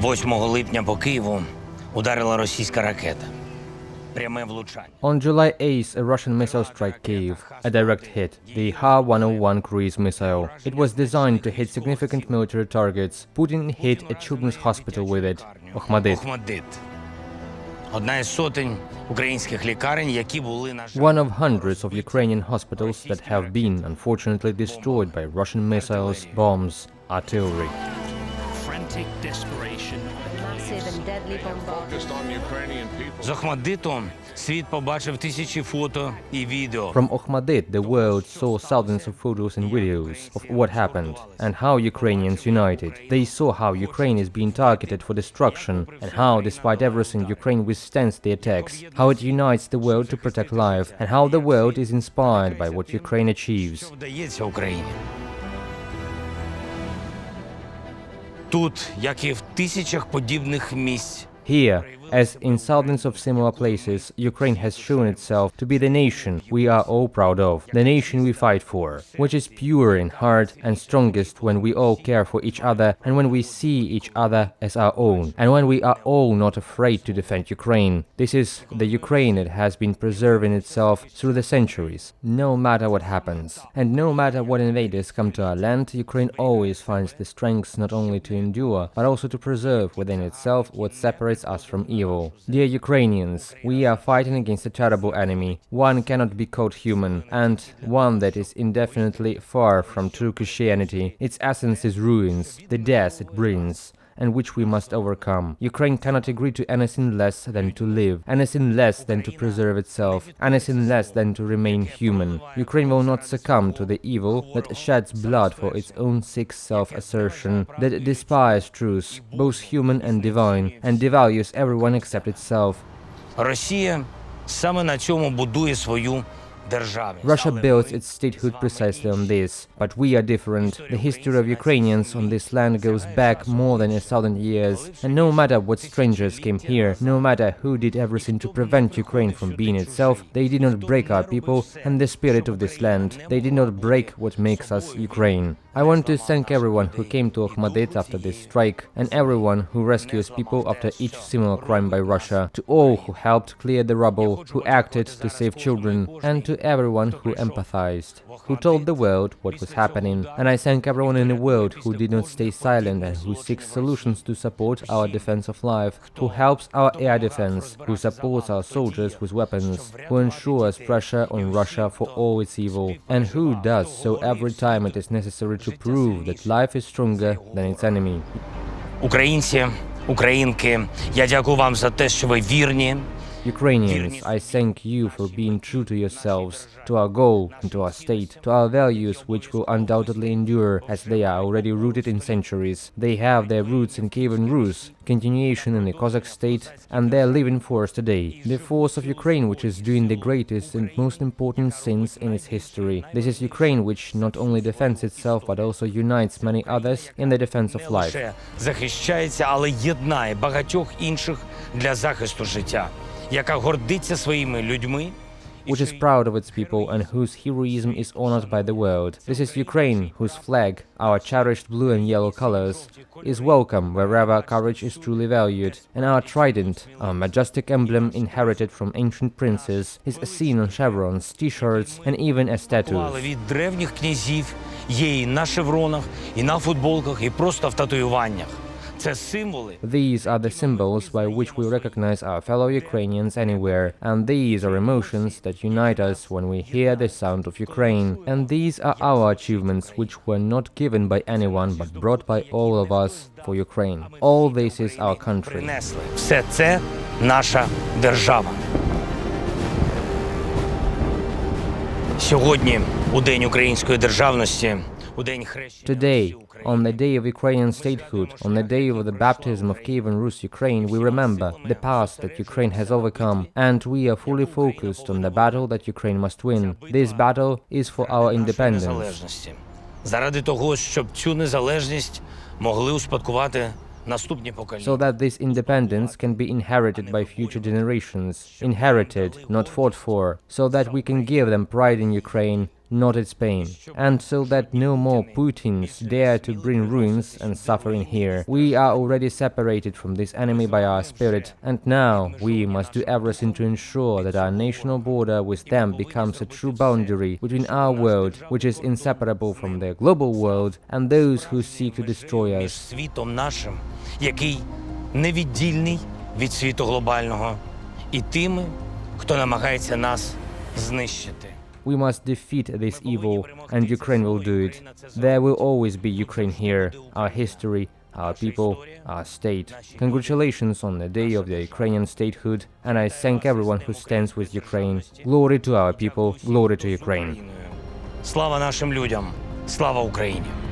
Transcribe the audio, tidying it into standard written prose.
8 липня по Києву ударила російська ракета. Пряме влучання. On July 8th, a Russian missile struck Kyiv, a direct hit, the Ha-101 cruise missile. It was designed to hit significant military targets. Putin hit a children's hospital with it, Охмадит. Одна із сотень українських лікарень, які були, на жаль, One of hundreds of Ukrainian hospitals that have been, unfortunately, destroyed by Russian missiles, bombs, artillery. Frantic desperation. Massive and deadly bombardment. з Охмадиту світ побачив тисячі фото і відео. From Охмадит, the world saw thousands of photos and videos of what happened and how Ukrainians united. They saw how Ukraine is being targeted for destruction and how, despite everything, Ukraine withstands the attacks, how it unites the world to protect life, and how the world is inspired by what Ukraine achieves. Що вдається Україні. Тут, як і в тисячах подібних місць, Here, as in thousands of similar places, Ukraine has shown itself to be the nation we are all proud of, the nation we fight for, which is pure in heart and strongest when we all care for each other and when we see each other as our own, and when we are all not afraid to defend Ukraine. This is the Ukraine that has been preserving itself through the centuries, no matter what happens. And no matter what invaders come to our land, Ukraine always finds the strength not only to endure, but also to preserve within itself what separates us from evil. Dear Ukrainians, we are fighting against a terrible enemy. One cannot be called human, and one that is indefinitely far from true Christianity. Its essence is ruins, the death it brings, and which we must overcome. Ukraine cannot agree to anything less than to live, anything less than to preserve itself, anything less than to remain human. Ukraine will not succumb to the evil that sheds blood for its own sick self-assertion, that despises truth, both human and divine, and devalues everyone except itself. Росія саме на цьому будує свою державність. Russia builds its statehood precisely on this, but we are different. The history of Ukrainians on this land goes back more than 1,000 years, and no matter what strangers came here, no matter who did everything to prevent Ukraine from being itself, they did not break our people and the spirit of this land. They did not break what makes us Ukraine. I want to thank everyone who came to Охмадит after this strike, and everyone who rescues people after each similar crime by Russia, to all who helped clear the rubble, who acted to save children, and to everyone who empathized, who told the world what was happening. And I thank everyone in the world who did not stay silent and who seeks solutions to support our defense of life, who helps our air defense, who supports our soldiers with weapons, who ensures pressure on Russia for all its evil, and who does so every time it is necessary to prove that life is stronger than its enemy. Українці, українки, я дякую вам за те, що ви вірні. Ukrainians, I thank you for being true to yourselves, to our goal, and to our state, to our values which will undoubtedly endure as they are already rooted in centuries. They have their roots in Kievan Rus, continuation in the Cossack state, and their living force today. The force of Ukraine which is doing the greatest and most important things in its history. This is Ukraine which not only defends itself but also unites many others in the defense of life. Не лише захищається, але єднає багатьох інших для захисту життя, яка гордиться своїми людьми, Which is proud of its people and whose heroism is honored by the world. This is Ukraine, whose flag, our cherished blue and yellow colors, is welcome wherever courage is truly valued, and our trident, our majestic emblem inherited from ancient princes, is seen on chevrons, t-shirts, and even as tattoos. від древніх князів, є і на шевронах, і на футболках, і просто в татуюваннях. Це символи. These are the symbols by which we recognize our fellow Ukrainians anywhere, and these are emotions that unite us when we hear the sound of Ukraine. And these are our achievements which were not given by anyone but brought by all of us for Ukraine. All this is our country. Принесли. Все це наша держава. Сьогодні, у День української державності, у День хрещення Today, on the day of Ukrainian statehood, on the day of the baptism of Kievan Rus Ukraine, we remember the past that Ukraine has overcome, and we are fully focused on the battle that Ukraine must win. This battle is for our independence. незалежності. Заради того, щоб цю незалежність могли успадкувати наступні покоління. So that this independence can be inherited by future generations, inherited, not fought for, so that we can give them pride in Ukraine not its pain. And so that no more Putins dare to bring ruins and suffering here. We are already separated from this enemy by our spirit, and now we must do everything to ensure that our national border with them becomes a true boundary between our world, which is inseparable from the global world, and those who seek to destroy між us. світом нашим, який невіддільний від світу глобального, і тими, хто намагається нас знищити. We must defeat this evil, and Ukraine will do it. There will always be Ukraine here, our history, our people, our state. Congratulations on the day of the Ukrainian statehood, and I thank everyone who stands with Ukraine. Glory to our people, glory to Ukraine. Слава нашим людям, слава Україні!